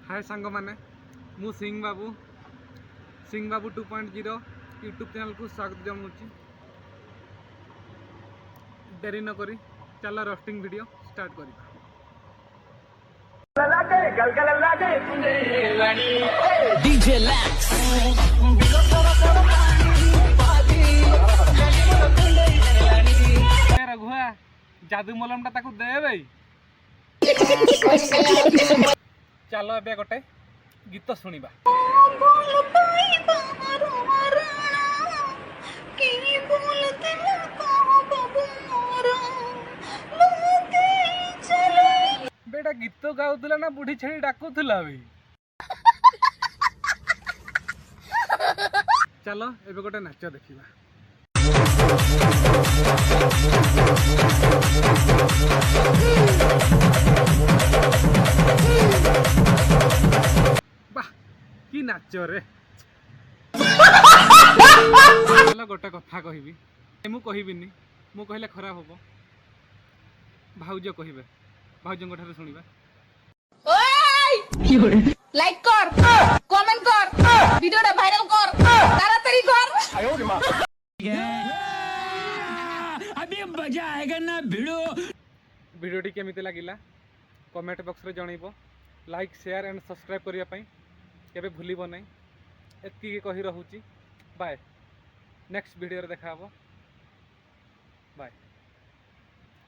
हाय सांग माने मु सिंह बाबू 2.0 यूट्यूब चैनल को स्वागत जनाऊँ। देरी न करी चला रोस्टिंग वीडियो स्टार्ट करिबा। DJ Lax रघुआ जादू मलमटा ताकू दे भाई। चलो ए गोटे गीत शुणा। बेटा गीत गाउला ना बुढ़ी छेड़ी डाकुला भाई। चलो ए गोटे नाच देखा। वाह कि नाच रे। चलो गोटे कथा कहबी मु कहबिनी मु कहले खराब हम भाउज कहबे भाउजों ठारे शुणिबा। लाइक कर कमेंट कर वीडियोटा भाइराल कर ताड़ाताड़ी कर। अभी मजा आएगा ना वीडियोटी केमिति लागिला कमेंट बॉक्स रे जणैबो। लाइक शेयर एंड सब्सक्राइब करिया पई केबे भूलिबो नै। एतकी कहि रहूची बाय। नेक्स्ट वीडियो रे देखा हबो बाय।